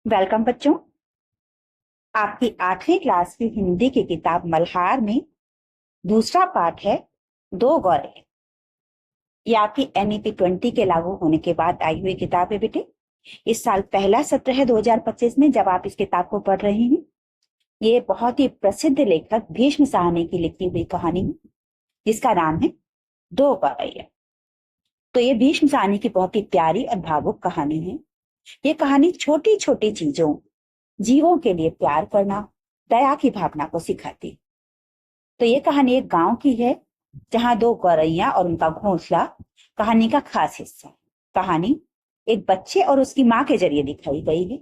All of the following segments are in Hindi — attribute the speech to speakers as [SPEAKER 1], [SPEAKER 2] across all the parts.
[SPEAKER 1] वेलकम बच्चों। आपकी 8वीं क्लास की हिंदी की किताब मल्हार में दूसरा पाठ है दो गौरैया। ये आपकी NEP 20 के लागू होने के बाद आई हुई किताब है बेटे। इस साल पहला सत्र है 2025 में जब आप इस किताब को पढ़ रहे हैं। ये बहुत ही प्रसिद्ध लेखक भीष्म साहनी की लिखी हुई कहानी है जिसका नाम है दो गौरैया। तो ये भीष्म साहनी की बहुत ही प्यारी और भावुक कहानी है। ये कहानी छोटी छोटी चीजों, जीवों के लिए प्यार करना, दया की भावना को सिखाती। तो ये कहानी एक गांव की है जहां दो गौरैया और उनका घोंसला कहानी का खास हिस्सा है। कहानी एक बच्चे और उसकी माँ के जरिए दिखाई गई है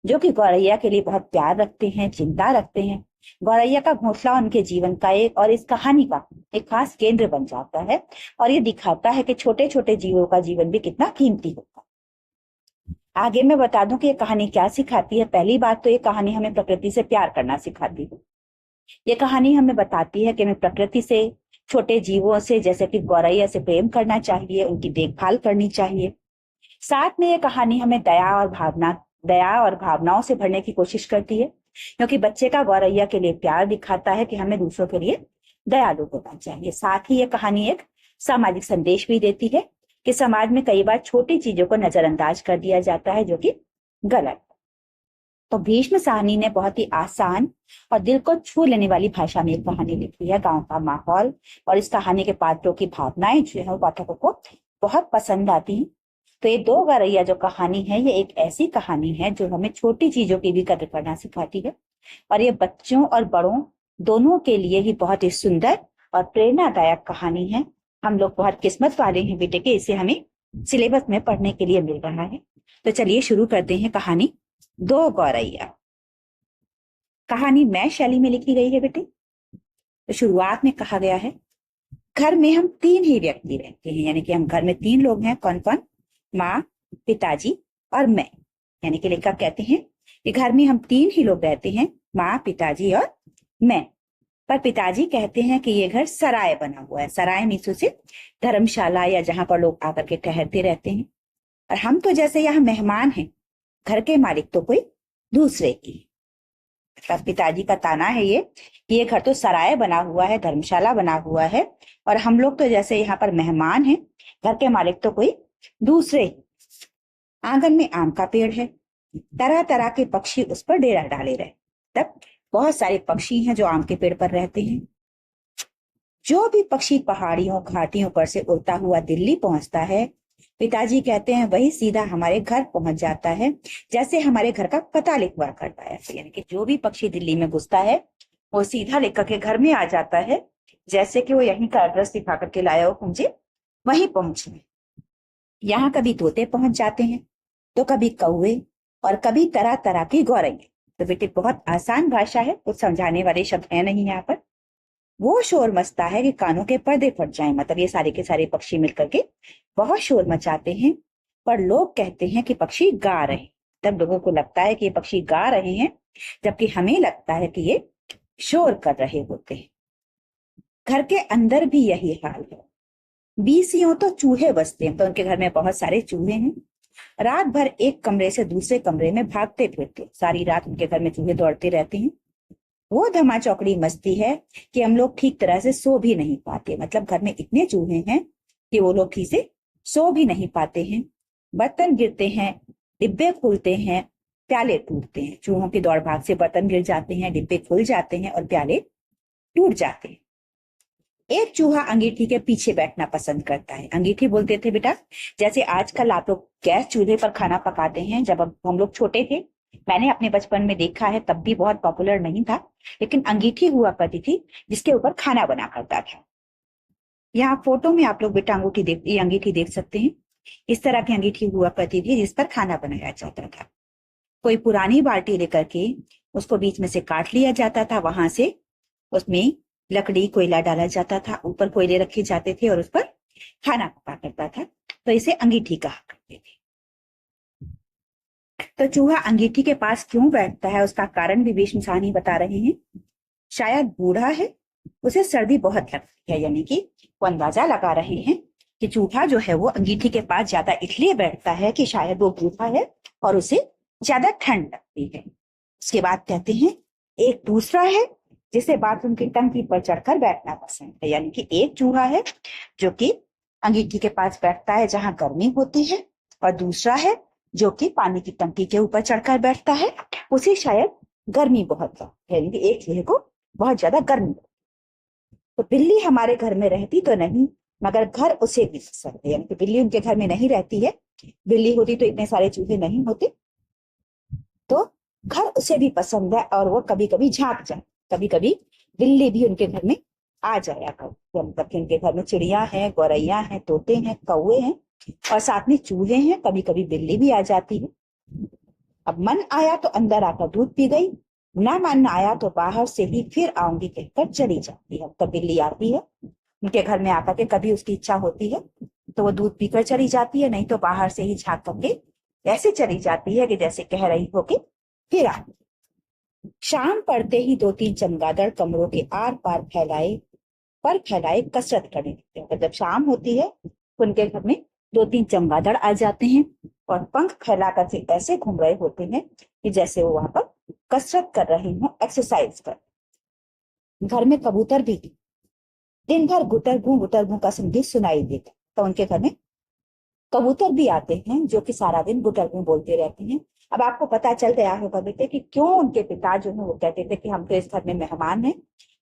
[SPEAKER 1] जो कि गौरैया के लिए बहुत प्यार रखते हैं, चिंता रखते हैं। गौरैया का घोंसला उनके जीवन का एक और इस कहानी का एक खास केंद्र बन जाता है और ये दिखाता है कि छोटे छोटे जीवों का जीवन भी कितना कीमती होता है। आगे मैं बता दूं कि ये कहानी क्या सिखाती है। पहली बात तो ये कहानी हमें प्रकृति से प्यार करना सिखाती है। ये कहानी हमें बताती है कि हमें प्रकृति से, छोटे जीवों से जैसे कि गौरैया से प्रेम करना चाहिए, उनकी देखभाल करनी चाहिए। साथ में ये कहानी हमें दया और भावनाओं से भरने की कोशिश करती है क्योंकि बच्चे का गौरैया के लिए प्यार दिखाता है कि हमें दूसरों के लिए दयालु होना चाहिए। साथ ही ये कहानी एक सामाजिक संदेश भी देती है कि समाज में कई बार छोटी चीजों को नजरअंदाज कर दिया जाता है जो कि गलत। तो भीष्म साहनी ने बहुत ही आसान और दिल को छू लेने वाली भाषा में एक कहानी लिखी है। गांव का माहौल और इस कहानी के पात्रों की भावनाएं जो है वो पाठकों को बहुत पसंद आती हैं। तो ये दो गौरैया जो कहानी है ये एक ऐसी कहानी है जो हमें छोटी चीजों की भी कदर करना सिखाती है और ये बच्चों और बड़ों दोनों के लिए ही बहुत ही सुंदर और प्रेरणादायक कहानी है। हम लोग बहुत किस्मत वाले हैं बेटे के इसे हमें सिलेबस में पढ़ने के लिए मिल रहा है। तो चलिए शुरू करते हैं कहानी दो गौरैया। कहानी मैं शैली में लिखी गई है बेटे। तो शुरुआत में कहा गया है घर में हम तीन ही व्यक्ति रहते हैं, यानी कि हम घर में तीन लोग हैं। कौन कौन? माँ, पिताजी और मैं। यानी कि लेखक कहते हैं कि घर में हम तीन ही लोग रहते हैं, माँ, पिताजी और मैं। पर पिताजी कहते हैं कि ये घर सराय बना हुआ है। सराय मीन्स से धर्मशाला या जहां पर लोग आकर के ठहरते रहते हैं। और हम तो जैसे यहाँ मेहमान हैं, घर के मालिक तो कोई दूसरे की। मतलब पिताजी का ताना है ये कि ये घर तो सराय बना हुआ है, धर्मशाला बना हुआ है और हम लोग तो जैसे यहाँ पर मेहमान हैं, घर के मालिक तो कोई दूसरे। आंगन में आम का पेड़ है, तरह तरह के पक्षी उस पर डेरा डाले रहे। तब बहुत सारे पक्षी हैं जो आम के पेड़ पर रहते हैं। जो भी पक्षी पहाड़ियों घाटियों पर से उड़ता हुआ दिल्ली पहुंचता है, पिताजी कहते हैं वही सीधा हमारे घर पहुंच जाता है, जैसे हमारे घर का पता लिखवा करता है। यानी कि जो भी पक्षी दिल्ली में घुसता है वो सीधा लेकर के घर में आ जाता है, जैसे कि वो यहीं का एड्रेस दिखा करके लाया हो, मुझे वहीं पहुंचना। यहाँ कभी तोते पहुंच जाते हैं तो कभी कौवे और कभी तरह तरह की गौरैया। तो बेटे बहुत आसान भाषा है, कुछ समझाने वाले शब्द है नहीं यहाँ पर। वो शोर मचता है कि कानों के पर्दे फट जाएं। मतलब ये सारे के सारे पक्षी मिलकर के बहुत शोर मचाते हैं, पर लोग कहते हैं कि पक्षी गा रहे हैं। तब लोगों को लगता है कि ये पक्षी गा रहे हैं, जबकि हमें लगता है कि ये शोर कर रहे होते हैं। घर के अंदर भी यही हाल है। बीसियों तो चूहे बसते हैं, तो उनके घर में बहुत सारे चूहे हैं। रात भर एक कमरे से दूसरे कमरे में भागते फिरते, सारी रात उनके घर में चूहे दौड़ते रहते हैं। वो धमा चौकड़ी मस्ती है कि हम लोग ठीक तरह से सो भी नहीं पाते। मतलब घर में इतने चूहे हैं कि वो लोग ठीक से सो भी नहीं पाते हैं। बर्तन गिरते हैं, डिब्बे खुलते हैं, प्याले टूटते हैं। चूहों की दौड़ भाग से बर्तन गिर जाते हैं, डिब्बे खुल जाते हैं और प्याले टूट जाते हैं। एक चूहा अंगीठी के पीछे बैठना पसंद करता है। अंगीठी बोलते थे बेटा, जैसे आजकल आप लोग गैस चूल्हे पर खाना पकाते हैं। जब हम लोग छोटे थे, मैंने अपने बचपन में देखा है, तब भी बहुत पॉपुलर नहीं था, लेकिन अंगीठी हुआ करती थी जिसके ऊपर खाना बना करता था। यहाँ फोटो में आप लोग बेटा अंगीठी देख सकते हैं। इस तरह की अंगीठी हुआ करती थी जिस पर खाना बनाया जाता था। कोई पुरानी बाल्टी लेकर के उसको बीच में से काट लिया जाता था, वहां से उसमें लकड़ी कोयला डाला जाता था, ऊपर कोयले रखे जाते थे और उस पर खाना पका करता था। तो इसे अंगीठी कहा करते थे। तो चूहा अंगीठी के पास क्यों बैठता है उसका कारण भी भीष्म साहनी बता रहे हैं। शायद बूढ़ा है, उसे सर्दी बहुत लगती है, यानी कि वो अंदाजा लगा रहे हैं कि चूहा जो है वो अंगीठी के पास ज्यादा इसलिए बैठता है कि शायद वो चूहा है और उसे ज्यादा ठंड लगती है। उसके बाद कहते हैं एक दूसरा है जिसे बाथरूम की टंकी पर चढ़कर बैठना पसंद है। यानी कि एक चूहा है जो कि अंगीठी के पास बैठता है जहां गर्मी होती है, और दूसरा है जो कि पानी की टंकी के ऊपर चढ़कर बैठता है, उसे शायद गर्मी बहुत लगती है। यानी कि एक चूहे को बहुत ज्यादा गर्मी। तो बिल्ली हमारे घर में रहती तो नहीं, मगर घर उसे भी पसंद है। यानी कि बिल्ली उनके घर में नहीं रहती है, बिल्ली होती तो इतने सारे चूहे नहीं होते, तो घर उसे भी पसंद है और वो कभी कभी झांक जाए। कभी कभी बिल्ली भी उनके घर में आ जाया कर, मतलब कि उनके घर में चिड़िया है, गौरैया है, तोते हैं, कौवे हैं और साथ में चूहे हैं। कभी कभी बिल्ली भी आ जाती है। अब मन आया तो अंदर आकर दूध पी गई, ना मन आया तो बाहर से ही फिर आऊंगी कहकर चली जाती है। तब बिल्ली आती है उनके घर में आकर के, कभी उसकी इच्छा होती है तो वो दूध पीकर चली जाती है, नहीं तो बाहर से ही झांक करके ऐसे चली जाती है कि जैसे कह रही हो कि फिर आ। शाम पड़ते ही दो तीन चमगादड़ कमरों के आर पार फैलाए कसरत करने लगते हैं। जब शाम होती है तो उनके घर में दो तीन चमगादड़ आ जाते हैं और पंख फैलाकर से ऐसे घूम रहे होते हैं कि जैसे वो वहां पर कसरत कर रहे हैं, एक्सरसाइज कर। घर में कबूतर भी दिन भर गुटर गूं का संगीत सुनाई देता, तो उनके घर में कबूतर भी आते हैं जो कि सारा दिन गुटर गूं बोलते रहते हैं। अब आपको पता चल गया होगा बेटे कि क्यों उनके पिता जो है वो कहते थे कि हम तो इस घर में मेहमान हैं,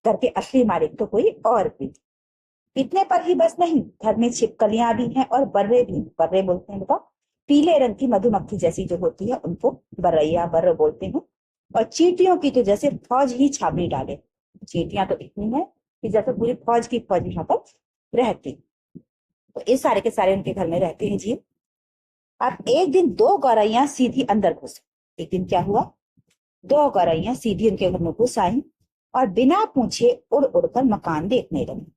[SPEAKER 1] घर के असली मालिक तो कोई और भी। इतने पर ही बस नहीं, घर में छिपकलियां भी हैं और बर्रे भी। बर्रे बोलते हैं बेटा, पीले रंग की मधुमक्खी जैसी जो होती है उनको बर्रैया बर्र बोलते हैं। और चींटियों की तो जैसे फौज ही छावनी डाले। चींटियां तो इतनी है कि जैसे पूरी फौज की फौज यहाँ पर रहती। तो ये सारे के सारे उनके घर में रहते हैं जी। अब एक दिन दो गौरैया सीधी अंदर घुस। एक दिन क्या हुआ, दो गौरैया सीधी उनके घर में घुस आई और बिना पूछे उड़ उड़कर मकान देखने लगी।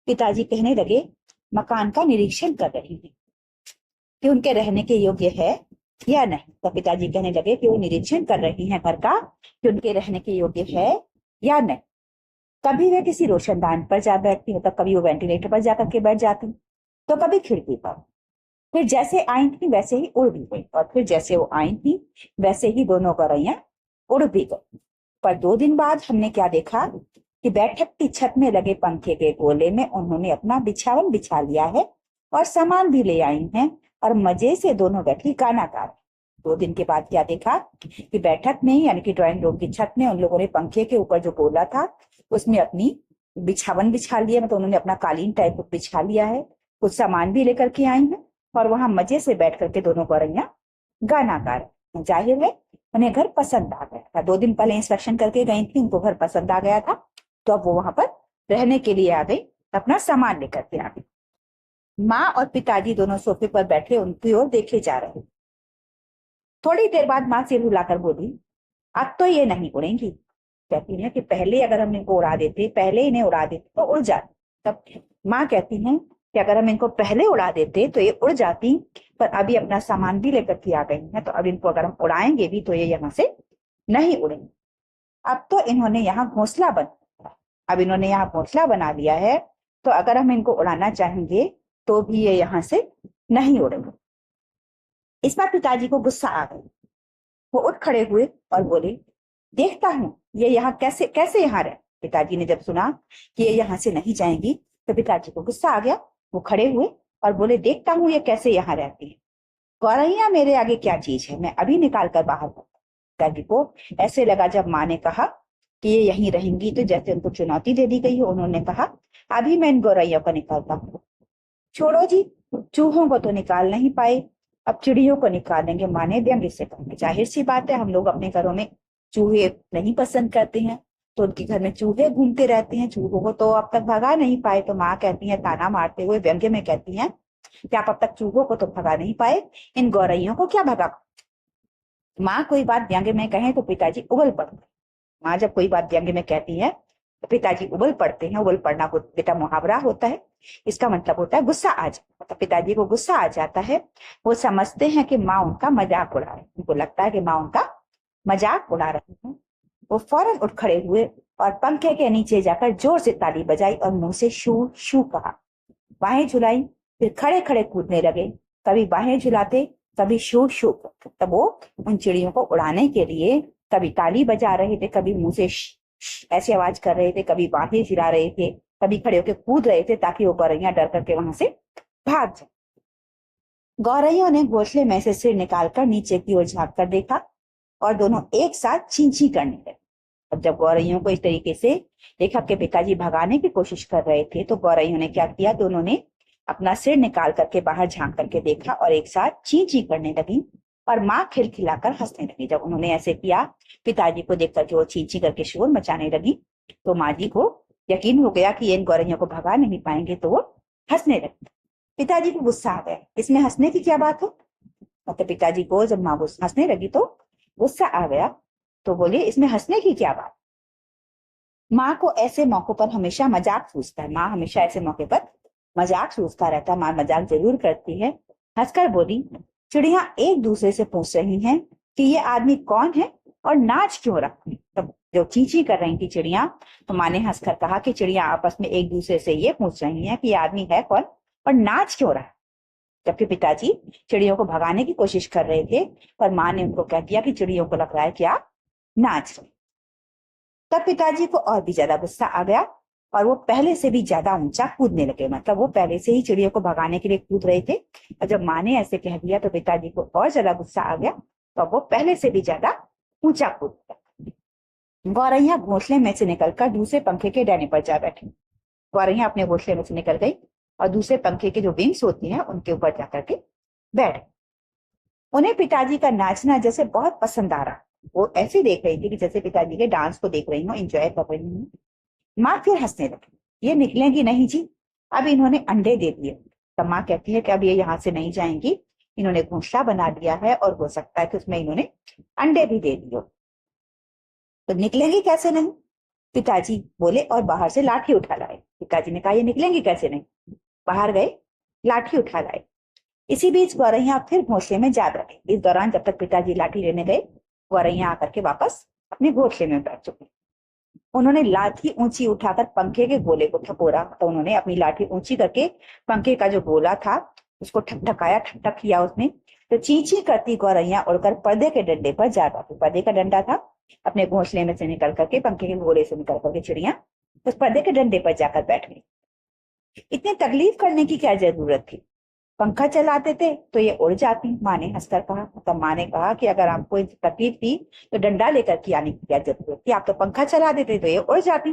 [SPEAKER 1] पिताजी कहने लगे मकान का निरीक्षण कर रही है कि उनके रहने के योग्य है या नहीं। तो पिताजी कहने लगे कि वो निरीक्षण कर रही हैं घर का कि उनके रहने के योग्य है या नहीं। कभी वे किसी रोशनदान पर जा बैठती, मतलब कभी वो वेंटिलेटर पर जाकर के बैठ जाती, तो कभी खिड़की पर। फिर जैसे आई थी वैसे ही उड़ भी गई, और फिर जैसे वो आई थी वैसे ही दोनों गौरैया उड़ भी गई। पर 2 दिन बाद हमने क्या देखा कि बैठक की छत में लगे पंखे के गोले में उन्होंने अपना बिछावन बिछा लिया है और सामान भी ले आई हैं और मजे से दोनों बैठी गाना गा रही। 2 दिन के बाद क्या देखा कि बैठक में यानी कि ड्राइंग रूम की छत में उन लोगों ने पंखे के ऊपर जो गोला था उसमें अपनी बिछावन बिछा लिया, मतलब उन्होंने अपना कालीन टाइप बिछा लिया है, कुछ सामान भी लेकर के आई हैं और वहां मजे से बैठ करके दोनों गौरैया गाना गा रहे। जाहिर है उन्हें घर पसंद आ गया था। 2 दिन पहले इंस्पेक्शन करके गई थी, उनको घर पसंद आ गया था, तो अब वो वहां पर रहने के लिए आ गई, अपना सामान लेकर के आ गई। माँ और पिताजी दोनों सोफे पर बैठे उनकी ओर देखे जा रहे। थोड़ी देर बाद माँ सिर हिलाकर बोली अब तो ये नहीं उड़ेंगी। कहती है कि पहले अगर हम इनको उड़ा देते, पहले इन्हें उड़ा देते तो उड़ जाती। तब माँ कहती है कि अगर हम इनको पहले उड़ा देते तो ये उड़ जाती, पर अभी अपना सामान भी लेकर के आ गई है, तो अब इनको अगर हम उड़ाएंगे भी तो ये यहाँ से नहीं उड़ेंगे। अब तो इन्होंने यहाँ घोंसला बना, अब इन्होंने यहाँ घोंसला बना लिया है, तो अगर हम इनको उड़ाना चाहेंगे तो भी ये यहाँ से नहीं उड़ेंगे। इस बार पिताजी को गुस्सा आ गया। वो उठ खड़े हुए और बोले देखता हूँ ये यहाँ कैसे कैसे यहाँ रहे। पिताजी ने जब सुना कि ये यहाँ से नहीं जाएंगी तो पिताजी को गुस्सा आ गया। वो खड़े हुए और बोले देखता हूँ ये कैसे यहाँ रहती है। गौरैया मेरे आगे क्या चीज है, मैं अभी निकाल कर बाहर। पिताजी को ऐसे लगा जब माँ ने कहा कि ये यहीं रहेंगी तो जैसे उनको चुनौती दे दी गई है। उन्होंने कहा अभी मैं इन गौरैया को निकालता हूँ। छोड़ो जी, चूहों को तो निकाल नहीं पाए, अब चिड़ियों को निकालेंगे। माँ ने व्यंग्य से कहा जाहिर सी बात है हम लोग अपने घरों में चूहे नहीं पसंद करते हैं, तो उनके घर में चूहे घूमते रहते हैं, चूहों को तो अब तक भगा नहीं पाए। तो माँ कहती है ताना मारते हुए व्यंग्य में कहती है कि आप अब तक चूहों को तो भगा नहीं पाए, इन गौरैयों को क्या भगा। माँ कोई बात व्यंग्य में कहे तो पिताजी उबल पड़ते। माँ जब कोई बात व्यंग्य में कहती है तो पिताजी उबल पड़ते हैं। उबल पड़ना को बेटा मुहावरा होता है, इसका मतलब होता है गुस्सा आ जाता। मतलब पिताजी को गुस्सा आ जाता है, वो समझते हैं कि माँ उनका मजाक उड़ा रही है, उनको लगता है कि माँ उनका मजाक उड़ा रही है। वो फौरन उठ खड़े हुए और पंखे के नीचे जाकर जोर से ताली बजाई और मुंह से शू शू कहा, बाहें झुलाई फिर खड़े खड़े कूदने लगे, कभी बाहें झुलाते, कभी शू शू करते। तब वो उन चिड़ियों को उड़ाने के लिए कभी ताली बजा रहे थे, कभी मुंह से ऐसी आवाज कर रहे थे, कभी बाहें झुला रहे थे, कभी खड़े होकर कूद रहे थे ताकि वो गौरैया डर करके वहां से भाग जाए। गौरैया ने घोंसले में से सिर निकालकर नीचे की ओर झांक कर देखा और दोनों एक साथ चींची करने लगे। अब जब गौरैयों को इस तरीके से देखा कि पिताजी भगाने की कोशिश कर रहे थे, तो गौरैयों ने क्या किया, दोनों ने अपना सिर निकाल करके बाहर झांक करके देखा और एक साथ ची ची करने लगी और माँ खिलखिलाकर हंसने लगी। जब उन्होंने ऐसे किया, पिताजी को देख करके वो ची ची करके शोर मचाने लगी, तो माँ जी को यकीन हो गया कि इन गौरैयों को भगा नहीं पाएंगे, तो वो हंसने लगी। पिताजी को गुस्सा आ गया, इसमें हंसने की क्या बात हो। मतलब पिताजी को जब माँ हंसने लगी तो गुस्सा आ गया, तो बोले इसमें हंसने की क्या बात। माँ को ऐसे मौकों पर हमेशा मजाक सूझता है, माँ हमेशा ऐसे मौके पर मजाक सूझता रहता है, माँ मजाक जरूर करती है। हंसकर बोली, चिड़िया एक दूसरे से पूछ रही हैं कि ये आदमी कौन है और नाच क्यों रहा है। तब जो चींची कर रही थी चिड़िया, तो माँ ने हंसकर कहा कि चिड़िया आपस में एक दूसरे से ये पूछ रही हैं कि ये आदमी है कौन और नाच क्यों रहा है। जबकि पिताजी चिड़ियों को भगाने की कोशिश कर रहे थे, पर माँ ने उनको कह दिया कि चिड़ियों को लग रहा है कि आप नाच रहे। तब पिताजी को और भी ज्यादा गुस्सा आ गया और वो पहले से भी ज्यादा ऊंचा कूदने लगे। मतलब वो पहले से ही चिड़ियों को भगाने के लिए कूद रहे थे, और जब माँ ने ऐसे कह दिया तो पिताजी को और ज्यादा गुस्सा आ गया, तो अब वो पहले से भी ज्यादा ऊंचा कूद गया। गौरैया घोंसले में से निकलकर दूसरे पंखे के डंडे पर जा बैठी। गौरैया अपने घोंसले में से निकल गई और दूसरे पंखे के जो विंग्स होती हैं उनके ऊपर जाकर के बैठ गई। उन्हें पिताजी का नाचना जैसे बहुत पसंद आ रहा, वो ऐसे देख रही थी कि जैसे पिताजी के डांस को देख रही हूँ, एंजॉय कर रही हूँ। माँ फिर हंसने लगी, ये निकलेंगी नहीं जी, अब इन्होंने अंडे दे दिए। तब माँ कहती है कि अब ये यहाँ से नहीं जाएंगी, इन्होंने घोंसला बना दिया है और हो सकता है कि उसमें इन्होंने अंडे भी दे दिए, तो निकलेंगी कैसे नहीं। पिताजी बोले और बाहर से लाठी उठा लाए। पिताजी ने कहा ये निकलेंगी कैसे नहीं, बाहर गए लाठी उठा लाए। इसी बीच गौरैया फिर घोंसले में जा बैठी। इस दौरान जब तक पिताजी लाठी लेने गए, गौरैया आकर के वापस अपने घोंसले में बैठ चुकी। उन्होंने लाठी ऊंची उठाकर पंखे के गोले को ठपोरा, तो उन्होंने अपनी लाठी ऊंची करके पंखे का जो गोला था उसको ठकठकाया, ठक किया उसमें, तो चींची करती गौरैया उड़कर पर्दे के डंडे पर जा बैठी। पर्दे का डंडा था, अपने घोंसले में से निकल करके, पंखे के गोले से निकल करके चिड़िया उस पर्दे के डंडे पर जाकर बैठ गई। इतनी तकलीफ करने की क्या जरूरत थी, पंखा चलाते थे तो ये उड़ जाती। माँ ने हंसकर कहा। तब माँ ने कहा कि अगर आपको तकलीफ थी तो डंडा लेकर के आने की क्या जरूरत थी, आप तो पंखा चला देते तो ये उड़ जाती।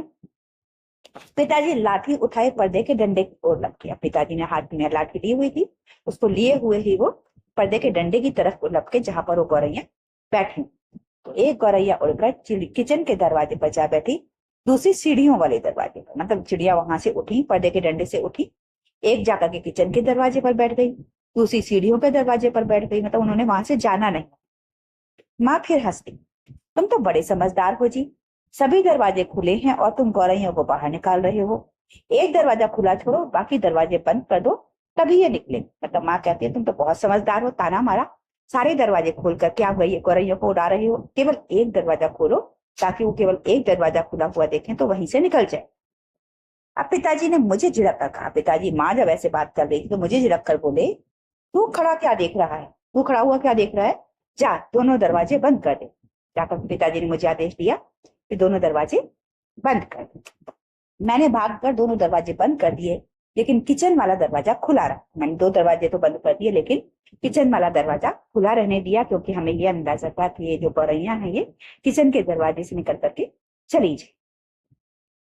[SPEAKER 1] पिताजी लाठी उठाए पर्दे के डंडे की ओर लग गया। पिताजी ने हाथ में लाठी ली हुई थी, उसको लिए हुए ही वो पर्दे के डंडे की तरफ लपके जहां पर वो गौरैया बैठी। तो एक गौरैया उड़कर किचन के दरवाजे पर जा बैठी, दूसरी सीढ़ियों वाले दरवाजे पर। मतलब चिड़िया वहां से उठी, पर्दे के डंडे से उठी, एक जाकर के किचन के दरवाजे पर बैठ गई, दूसरी सीढ़ियों के दरवाजे पर बैठ गई। मतलब उन्होंने वहां से जाना नहीं। माँ फिर हंसती, तुम तो बड़े समझदार हो जी, सभी दरवाजे खुले हैं और तुम गौरैयों को बाहर निकाल रहे हो। एक दरवाजा खुला छोड़ो, बाकी दरवाजे बंद कर दो, तभी ये निकले। मतलब माँ कहती है तुम तो बहुत समझदार हो, ताना मारा, सारे दरवाजे खोल कर क्या हुआ, ये गौरैयों को उड़ा रहे हो। केवल एक दरवाजा खोलो ताकि वो केवल एक दरवाजा खुला हुआ देखें तो वहीं से निकल जाए। अब पिताजी ने मुझे झिड़क कर कहा। पिताजी माँ जब ऐसे बात कर रही थी तो मुझे झिड़क कर बोले, तू खड़ा क्या देख रहा है, तू खड़ा हुआ क्या देख रहा है, जा दोनों दरवाजे बंद कर दे। जाकर पिताजी ने मुझे आदेश दिया कि दोनों दरवाजे बंद कर दे। मैंने भागकर दोनों दरवाजे बंद कर दिए, लेकिन किचन वाला दरवाजा खुला रहा। मैंने दो दरवाजे तो बंद कर दिए, लेकिन किचन वाला दरवाजा खुला रहने दिया, क्योंकि हमें ये अंदाजा था कि ये जो गौरैया है ये किचन के दरवाजे से निकल करके चली जाए।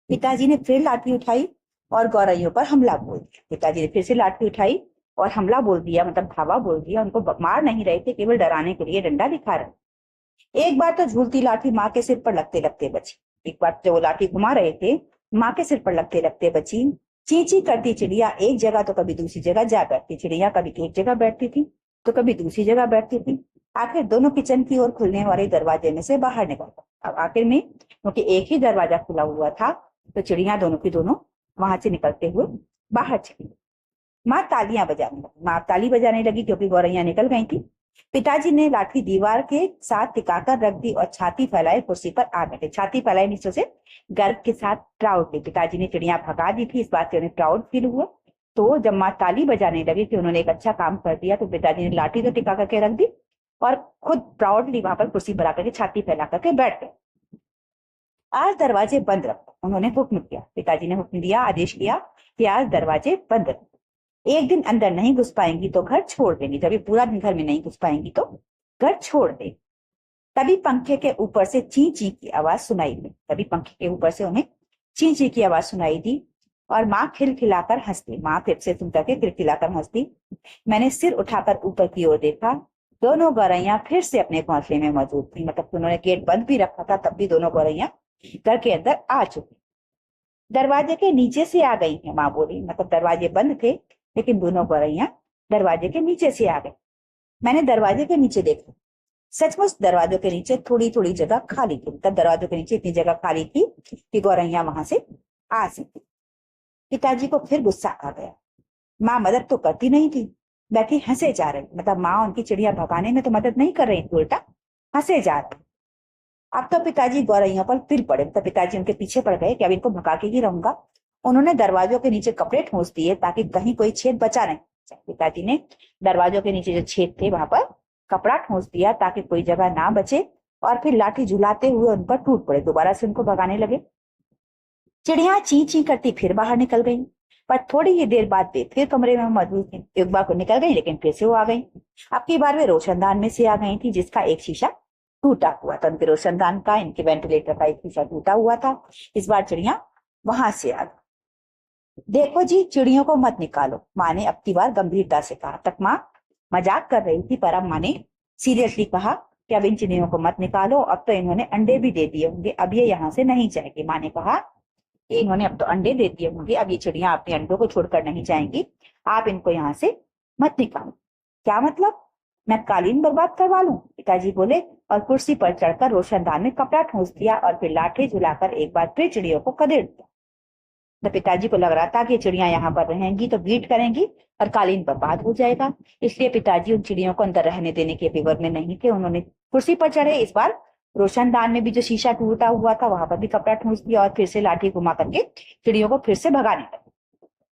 [SPEAKER 1] पिताजी ने फिर लाठी उठाई और गौरैयों पर हमला बोल दिया। पिताजी ने फिर से लाठी उठाई और हमला बोल दिया, मतलब धावा बोल दिया। उनको मार नहीं रहे थे, केवल डराने के लिए डंडा दिखा रहे। एक बार तो झूलती लाठी माँ के सिर पर लगते लगते बची। एक बार जब वो लाठी घुमा रहे थे, माँ के सिर पर लगते लगते बची। चींची करती चिड़िया एक जगह तो कभी दूसरी जगह जा बैठती। चिड़िया कभी एक जगह बैठती थी तो कभी दूसरी जगह बैठती थी। आखिर दोनों किचन की ओर खुलने वाले दरवाजे में से बाहर निकल गए। अब आखिर में क्योंकि एक ही दरवाजा खुला हुआ था, तो चिड़िया दोनों की दोनों वहां से निकलते हुए बाहर चली। माँ तालियां बजाने लगी। माँ ताली बजाने लगी क्योंकि गौरैया निकल गई थी। पिताजी ने लाठी दीवार के साथ टिकाकर रख दी और छाती फैलाए कुर्सी पर आ बैठे। छाती फैलाए नीचे से गर्व के साथ प्राउडली। पिताजी ने चिड़िया भगा दी थी, इस बात से उन्हें प्राउड फील हुआ तो जब माँ ताली बजाने लगी कि उन्होंने एक अच्छा काम कर दिया, तो पिताजी ने लाठी तो टिका करके रख दी और खुद प्राउडली वहां पर कुर्सी पर आकर के छाती फैला करके बैठ गए। आज दरवाजे बंद रखो, उन्होंने हुक्म किया। पिताजी ने हुक्म दिया, आदेश किया कि आज दरवाजे बंद रखो। एक दिन अंदर नहीं घुस पाएंगी तो घर छोड़ देंगी। जब ये पूरा दिन घर में नहीं घुस पाएंगी तो घर छोड़ देंगी। तभी पंखे के ऊपर से ची ची की आवाज सुनाई दी। तभी पंखे के ऊपर से उन्हें ची ची की आवाज सुनाई दी और माँ खिलखिलाकर हंसती। माँ फिर से सुन करके खिलखिलाकर हंसती। मैंने सिर उठाकर ऊपर की ओर देखा, दोनों गौरैया फिर से अपने घोंसले में मौजूद थी। मतलब उन्होंने गेट बंद भी रखा था, तब भी दोनों गौरैया घर के अंदर आ चुकी। दरवाजे के नीचे से आ गई है, माँ बोली। मतलब दरवाजे बंद थे लेकिन दोनों गौरैया दरवाजे के नीचे से आ गई। मैंने दरवाजे के नीचे देखा, सचमुच दरवाजों के नीचे थोड़ी थोड़ी जगह खाली थी। तब दरवाजों के नीचे इतनी जगह खाली थी कि गौरैया वहां से आ सकती। पिताजी को फिर गुस्सा आ गया। माँ मदद तो करती नहीं थी, बैठी हंसे जा रही। मतलब माँ उनकी चिड़िया भगाने में तो मदद नहीं कर रही थी, उल्टा हंसे जा रही। अब तो पिताजी गौरैया पर फिर पड़े। तो पिताजी उनके पीछे पड़ गए कि अब इनको भगा के ही रहूंगा। उन्होंने दरवाजों के नीचे कपड़े ठूंस दिए ताकि कहीं कोई छेद बचा नहीं। पिताजी ने दरवाजों के नीचे जो छेद थे वहां पर कपड़ा ठूंस दिया ताकि कोई जगह ना बचे, और फिर लाठी झुलाते हुए उन पर टूट पड़े। दोबारा से उनको भगाने लगे। चिड़िया ची ची करती फिर बाहर निकल गई, पर थोड़ी ही देर बाद वे फिर कमरे में मौजूद थी। एक बार को निकल गई लेकिन फिर से वो आ गई। अब की बार वे रोशनदान में से आ गई थी जिसका एक शीशा टूटा हुआ था। उनके रोशनदान का, इनके वेंटिलेटर का एक शीशा टूटा हुआ था। इस बार चिड़िया वहां से आ गई। देखो जी, चिड़ियों को मत निकालो, माँ ने अब की बार गंभीरता से कहा। तक माँ मजाक कर रही थी, पर अब माँ ने सीरियसली कहा कि अब इन चिड़ियों को मत निकालो, अब तो इन्होंने अंडे भी दे दिए होंगे, अब ये यहाँ से नहीं जाएगी। माँ ने कहा इन्होंने अब तो अंडे दे दिए होंगे, अब ये चिड़िया अपने अंडों को छोड़कर नहीं जाएंगी, आप इनको यहाँ से मत निकालो। क्या मतलब, मैं कालीन बर्बाद करवा लूं? पिताजी बोले और कुर्सी पर चढ़कर रोशनदान में कपड़ा ठूंस दिया और फिर लाठी झुलाकर एक बार फिर चिड़ियों को खदेड़ दिया। तो पिताजी को लग रहा था कि चिड़िया यहाँ पर रहेंगी तो बीट करेंगी और कालीन बर्बाद हो जाएगा। इसलिए पिताजी उन चिड़ियों को अंदर रहने देने के फेवर में नहीं थे। उन्होंने कुर्सी पर चढ़े, इस बार रोशनदान में भी जो शीशा टूटा हुआ था वहां पर भी कपड़ा ठूंस दिया और फिर से लाठी घुमा करके चिड़ियों को फिर से भगाने लगे।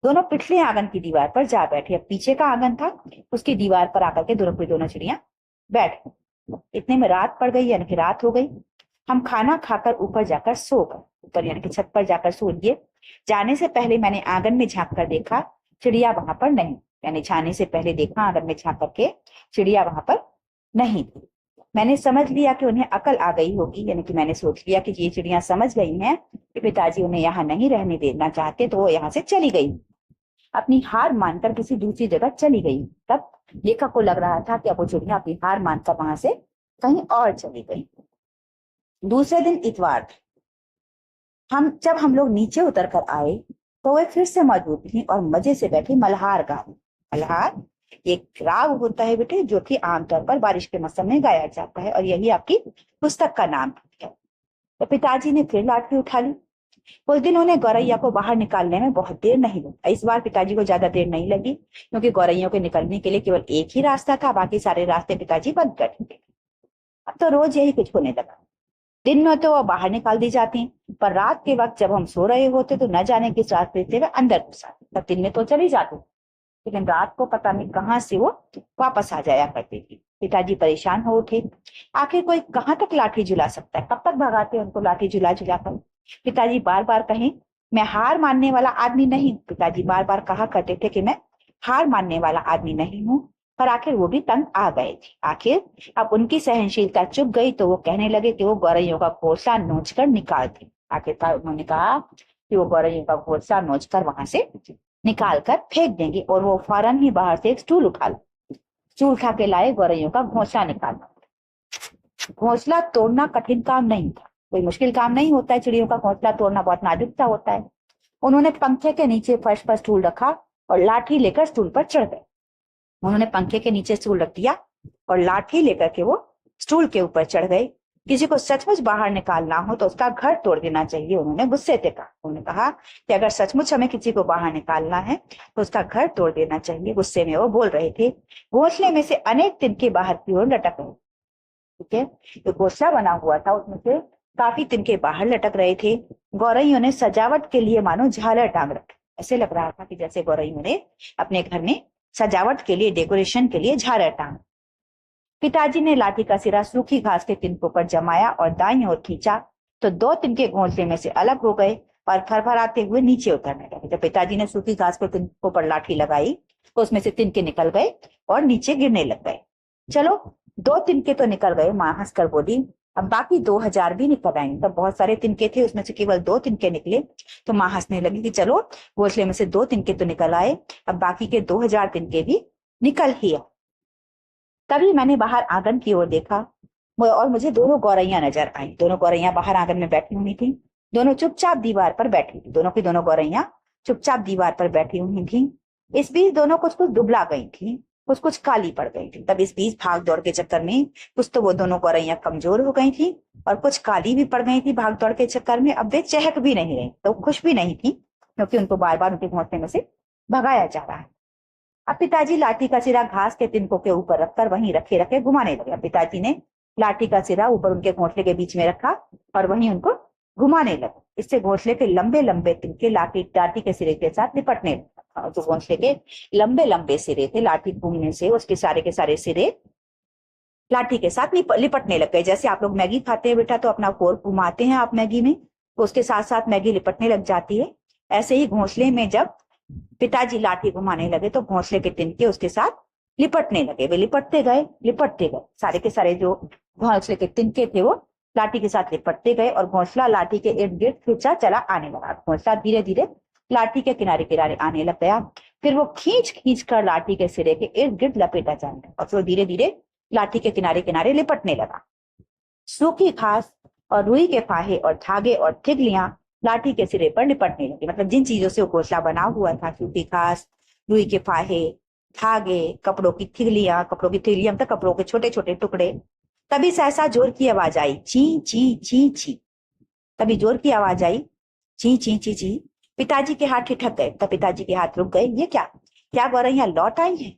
[SPEAKER 1] दोनों पिछले आंगन की दीवार पर जा बैठे। अब पीछे का आंगन था, उसकी दीवार पर आकर के दोनों चिड़िया बैठ गई। इतने में रात पड़ गई, यानी कि रात हो गई। हम खाना खाकर ऊपर जाकर सो गए। ऊपर यानी कि छत पर जाकर सो लिए। जाने से पहले मैंने आंगन में झांक कर देखा, चिड़िया वहां पर नहीं। यानी जाने से पहले देखा आंगन में झांक करके, चिड़िया वहां पर नहीं थी। मैंने समझ लिया कि उन्हें अकल आ गई होगी, यानी कि मैंने सोच लिया कि ये चिड़िया समझ गई हैं कि पिताजी उन्हें यहाँ नहीं रहने देना चाहते, तो वो यहाँ से चली गई, अपनी हार मानकर किसी दूसरी जगह चली गई। तब लेखक को लग रहा था कि अब वो चिड़िया अपनी हार मानकर वहां से कहीं और चली गई। दूसरे दिन इतवार, जब हम लोग नीचे उतर कर आए तो वे फिर से मौजूद थी और मजे से बैठी मल्हार गा रही। मल्हार एक राग होता है बेटे, जो कि आमतौर पर बारिश के मौसम में गाया जाता है, और यही आपकी पुस्तक का नाम है। तो पिताजी ने फिर लाठी उठा ली। उस दिन उन्हें गौरैया को बाहर निकालने में बहुत देर नहीं लगी। इस बार पिताजी को ज्यादा देर नहीं लगी, क्योंकि गौरैया के निकलने के लिए केवल एक ही रास्ता था, बाकी सारे रास्ते पिताजी बंद कर दिए। अब तो रोज यही कुछ होने लगा। दिन में तो वह बाहर निकाल दी जाती, पर रात के वक्त जब हम सो रहे होते तो न जाने किस रास्ते से वह अंदर घुस आती। तब दिन में तो चली जाती, लेकिन रात को पता नहीं कहाँ से वो वापस आ जाया करती थी। पिताजी परेशान हो उठे। आखिर कोई कहाँ तक लाठी झुला सकता है, कब तक भगाते उनको लाठी झुला झुला कर। पिताजी बार बार कहें, मैं हार मानने वाला आदमी नहीं। पिताजी बार बार कहा करते थे कि मैं हार मानने वाला आदमी नहीं हूँ, पर आखिर वो भी तंग आ गए थे। आखिर अब उनकी सहनशीलता चुक गई तो वो कहने लगे कि वो गौरैयों का घोंसला नोच कर निकाल दे। आखिरकार उन्होंने कहा कि वो गौरैयों का घोंसला नोच कर वहां से निकाल कर फेंक देंगे, और वो फौरन ही बाहर से एक स्टूल उठा लो। स्टूल उठा के लाए, गौरैयों का घोंसला निकालना। घोंसला तोड़ना कठिन काम नहीं था, कोई मुश्किल काम नहीं होता है। चिड़ियों का घोंसला तोड़ना बहुत नाजुक सा होता है। उन्होंने पंखे के नीचे फर्श पर स्टूल रखा और लाठी लेकर स्टूल पर चढ़ गए। उन्होंने पंखे के नीचे स्टूल रख दिया और लाठी लेकर के वो स्टूल के ऊपर चढ़ गए। किसी को सचमुच बाहर निकालना हो तो उसका घर तोड़ देना चाहिए, उन्होंने गुस्से से कहा। उन्होंने कहा कि अगर सचमुच हमें किसी को बाहर निकालना है तो उसका घर तोड़ देना चाहिए। गुस्से में वो बोल रहे थे। घोंसले में से अनेक तिनके बाहर की ओर लटक रहे। ठीक है, जो घोंसला बना हुआ था उसमें से काफी तिनके बाहर लटक रहे थे। गौरैयों ने सजावट के लिए मानो झालर टांग रखी। ऐसे लग रहा था कि जैसे गौरैयों ने अपने घर में सजावट के लिए, डेकोरेशन के लिए झालर टांग। पिताजी ने लाठी का सिरा सूखी घास के तिनकों पर जमाया और दाईं ओर खींचा तो 2 तिनके घोंसले में से अलग हो गए और फरफराते हुए नीचे उतरने लगे। जब पिताजी ने सूखी घास के तिनकों पर लाठी लगाई तो उसमें से तिनके निकल गए और नीचे गिरने लग गए। चलो 2 तिनके तो निकल गए, माँ हंसकर बोली, अब बाकी 2000 भी निकल आएंगे। तब बहुत सारे तिनके थे, उसमें से केवल 2 तिनके निकले। तो माँ हंसने लगी कि चलो घोंसले में से 2 तिनके तो निकल आए, अब बाकी के 2000 तिनके भी निकल ही आए। तभी मैंने बाहर आंगन की ओर देखा और मुझे दोनों गौरैया नजर आई। दोनों गौरैया बाहर आंगन में बैठी हुई थी। दोनों चुपचाप दीवार पर बैठी थी। दोनों की दोनों गौरैया चुपचाप दीवार पर बैठी हुई थी। इस बीच दोनों कुछ कुछ दुबला गई थी, कुछ कुछ काली पड़ गई थी। तब इस बीच भाग दौड़ के चक्कर में कुछ तो वो दोनों गौरैया कमजोर हो गई थी और कुछ काली भी पड़ गई थी भाग दौड़ के चक्कर में। अब वे चहक भी नहीं रही, तो खुश भी नहीं थी, क्योंकि उनको बार बार उनके घोंसले में से भगाया जा रहा है। अब पिताजी लाठी का सिरा घास के तिनकों के ऊपर रखकर वहीं रखे रखे घुमाने लगे। अब पिताजी ने लाठी का सिरा ऊपर उनके घोंसले के बीच में रखा और वहीं उनको घुमाने लगे। इससे घोंसले के लंबे लंबे तिनके लाठी के सिरे के साथ लिपटने लगे। जो घोंसले के लंबे लंबे सिरे थे, लाठी घूमने से उसके सारे के सारे सिरे लाठी के साथ लिपटने लग गए। जैसे आप लोग मैगी खाते हैं बेटा, तो अपना कोर घुमाते हैं आप मैगी में, तो उसके साथ साथ मैगी लिपटने लग जाती है। ऐसे ही घोंसले में जब पिताजी लाठी घुमाने लगे तो घोंसले के तिनके उसके साथ लिपटने लगे। वे लिपटते गए, सारे के सारे जो घोंसले के तिनके थे वो लाठी के साथ लिपटते गए और घोंसला लाठी के इर्द गिर्द खींचा चला आने लगा। घोंसला धीरे धीरे लाठी के किनारे किनारे आने लग गया। फिर वो खींच खींच कर लाठी के सिरे के इर्द गिर्द लपेटा जाने लगा और फिर धीरे धीरे लाठी के किनारे किनारे लिपटने लगा। सूखी घास और रुई के फाहे और धागे और थिगलियां लाठी के सिरे पर लिपटने लगी। मतलब जिन चीजों से वो घोंसला बना हुआ था, सूखी घास, रुई के फाहे, धागे, कपड़ों की थिगलियां मतलब कपड़ों के छोटे छोटे टुकड़े। तभी सहसा जोर की आवाज आई, ची ची ची ची। तभी जोर की आवाज आई, ची ची ची ची। पिताजी के हाथ ठिठक गए। तब पिताजी के हाथ रुक गए। ये क्या क्या गौरैया लौट आई हैं?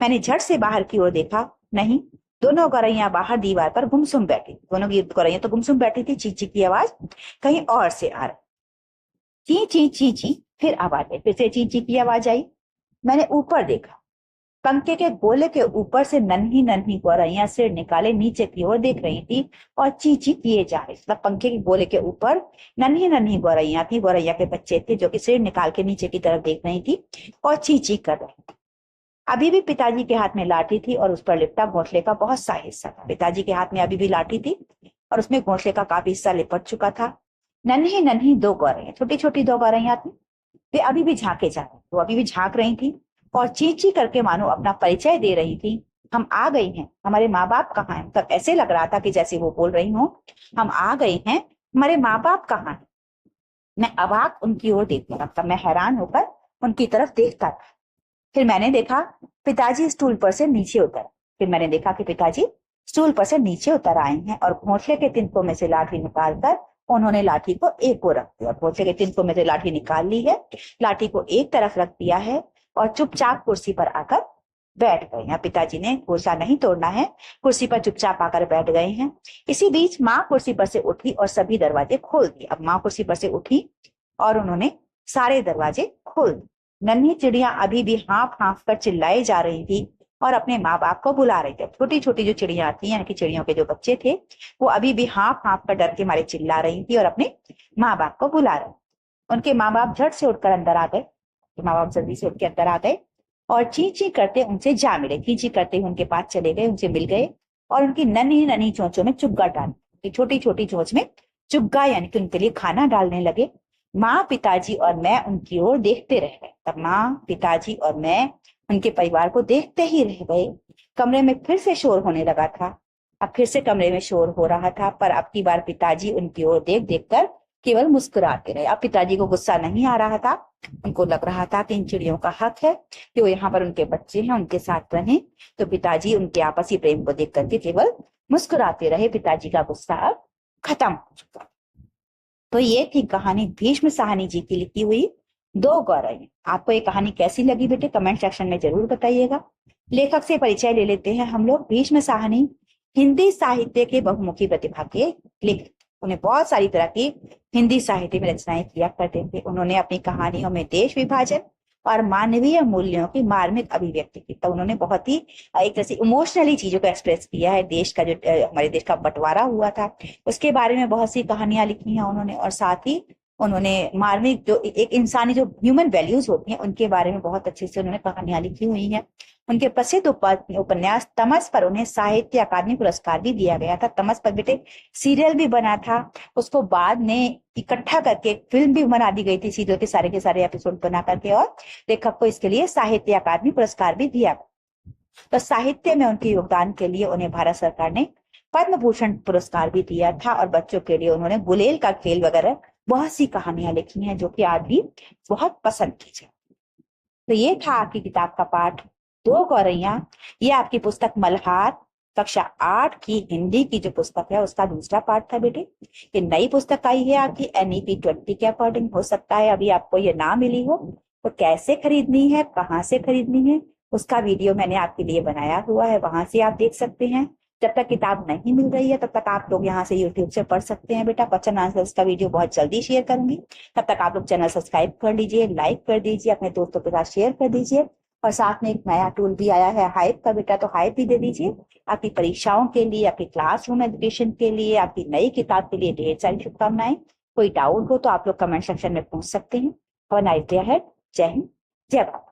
[SPEAKER 1] मैंने झट से बाहर की ओर देखा, नहीं, दोनों गौरैया बाहर दीवार पर गुमसुम बैठी। दोनों की गौरैया तो गुमसुम बैठी थी। चींची की आवाज कहीं और से आ रही, ची ची ची ची। फिर आवाज आई, फिर से चींची की आवाज आई। मैंने ऊपर देखा, पंखे के गोले के ऊपर से नन्ही नन्ही गौरैया सिर निकाले नीचे की ओर देख रही थी और चींची किए जा रही। मतलब पंखे के गोले के ऊपर नन्ही नन्ही गौरैया थी, गौरैया के बच्चे थे, जो कि सिर निकाल के नीचे की तरफ देख रही थी और चींची कर रही थी। अभी भी पिताजी के हाथ में लाठी थी और उस पर लिपटा घोंसले का बहुत सा हिस्सा था। पिताजी के हाथ में अभी भी लाठी थी और उसमें घोंसले का काफी हिस्सा लिपट चुका था। नन्ही नन्ही 2 गौरैया, छोटी छोटी 2 गौरैया थी, वे अभी भी झांके जा रही, वो अभी भी झांक रही थी और चींची करके मानो अपना परिचय दे रही थी। हम आ गई हैं, हमारे माँ बाप कहाँ हैं? तब ऐसे लग रहा था कि जैसे वो बोल रही हो, हम आ गए हैं, हमारे माँ बाप कहाँ हैं? मैं अवाक उनकी ओर देखने लगा। मैं हैरान होकर उनकी तरफ देखता था। फिर मैंने देखा पिताजी स्टूल पर से नीचे उतर आए हैं और घोंसले के तिनकों में से लाठी निकालकर उन्होंने लाठी को एक को रख दिया। घोंसले के तिनकों में से लाठी निकाल ली है, लाठी को एक तरफ रख दिया है और चुपचाप कुर्सी पर आकर बैठ गए हैं। पिताजी ने घोंसला नहीं तोड़ना है, कुर्सी पर चुपचाप आकर बैठ गए हैं। इसी बीच माँ कुर्सी पर से उठी और सभी दरवाजे खोल दिए। अब माँ कुर्सी पर से उठी और उन्होंने सारे दरवाजे खोल दिए। नन्ही चिड़िया अभी भी हाँफ हाँफ कर चिल्लाई जा रही थी और अपने माँ बाप को बुला रही थी। छोटी छोटी जो चिड़िया आती हैं, यानी कि चिड़ियों के जो बच्चे थे, वो अभी भी हाँफ हाँफ कर डर के मारे चिल्ला रही थी और अपने माँ बाप को बुला रहे। उनके माँ बाप झट से उठकर अंदर आ गए। माँ बाप जल्दी से उठ के अंदर आ गए और ची ची करते उनसे जा मिले। ची ची करते हुए उनके पास चले गए, उनसे मिल गए और उनकी नन्ही नन्ही चोंचों में चुग्गा डाल, छोटी छोटी चोंच में चुग्गा यानी कि उनके लिए खाना डालने लगे। माँ, पिताजी और मैं उनकी ओर देखते रह गए। तब माँ, पिताजी और मैं उनके परिवार को देखते ही रह गए। कमरे में फिर से शोर होने लगा था। अब फिर से कमरे में शोर हो रहा था, पर अब की बार पिताजी उनकी ओर देख देख कर केवल मुस्कुराते रहे। अब पिताजी को गुस्सा नहीं आ रहा था। उनको लग रहा था कि इन चिड़ियों का हक है कि वो यहाँ पर उनके बच्चे हैं, उनके साथ रहें। तो पिताजी उनके आपसी प्रेम को देख करके केवल मुस्कुराते रहे। पिताजी का गुस्सा अब खत्म हो चुका। तो ये थी कहानी भीष्म साहनी जी की लिखी हुई 2 गौरैया। आपको ये कहानी कैसी लगी बेटे, कमेंट सेक्शन में जरूर बताइएगा। लेखक से परिचय ले लेते हैं हम लोग। भीष्म साहनी हिंदी साहित्य के बहुमुखी प्रतिभा के लेखक। उन्हें बहुत सारी तरह की हिंदी साहित्य में रचनाएं किया करते थे। उन्होंने अपनी कहानियों में देश विभाजन और मानवीय मूल्यों की मार्मिक अभिव्यक्ति की। तो उन्होंने बहुत ही एक तरह से इमोशनली चीजों को एक्सप्रेस किया है। देश का जो हमारे देश का बंटवारा हुआ था उसके बारे में बहुत सी कहानियां लिखी हैं उन्होंने, और साथ ही उन्होंने मार्मिक जो एक इंसानी जो ह्यूमन वैल्यूज होती हैं उनके बारे में बहुत अच्छे से उन्होंने कहानियां लिखी हुई हैं। उनके प्रसिद्ध उपन्यास तमस पर उन्हें साहित्य अकादमी पुरस्कार भी दिया गया था। तमस पर बेटे सीरियल भी बना था, उसको बाद में इकट्ठा करके फिल्म भी बना दी गई थी सीरियल के सारे एपिसोड बना करके, और लेखक को इसके लिए साहित्य अकादमी पुरस्कार भी दिया। तो साहित्य में उनके योगदान के लिए उन्हें भारत सरकार ने पद्म भूषण पुरस्कार भी दिया था, और बच्चों के लिए उन्होंने गुलेल का खेल वगैरह बहुत सी कहानियां लिखी हैं जो कि आज भी बहुत पसंद की जाती। तो ये था आपकी किताब का पाठ दो गौरैया। ये आपकी पुस्तक मल्हार कक्षा 8 की हिंदी की जो पुस्तक है उसका दूसरा पार्ट था बेटे। ये नई पुस्तक आई है आपकी NEP 20 के अकॉर्डिंग। हो सकता है अभी आपको ये ना मिली हो, तो कैसे खरीदनी है, कहाँ से खरीदनी है, उसका वीडियो मैंने आपके लिए बनाया हुआ है, वहां से आप देख सकते हैं। जब तक किताब नहीं मिल रही है तब तक आप लोग यहाँ से यूट्यूब से पढ़ सकते हैं बेटा। क्वेश्चन आंसर का वीडियो बहुत जल्दी शेयर करूंगी, तब तक आप लोग चैनल सब्सक्राइब कर लीजिए, लाइक कर दीजिए, अपने दोस्तों के साथ शेयर कर दीजिए, और साथ में एक नया टूल भी आया है हाइप का बेटा, तो हाइप भी दे दीजिए। आपकी परीक्षाओं के लिए, आपकी क्लासरूम एजुकेशन के लिए, आपकी नई किताब के लिए ढेर सारी शुभकामनाएं। कोई डाउट हो तो आप लोग कमेंट सेक्शन में पूछ सकते हैं। Have a nice day ahead. जय हिंद, जय भारत।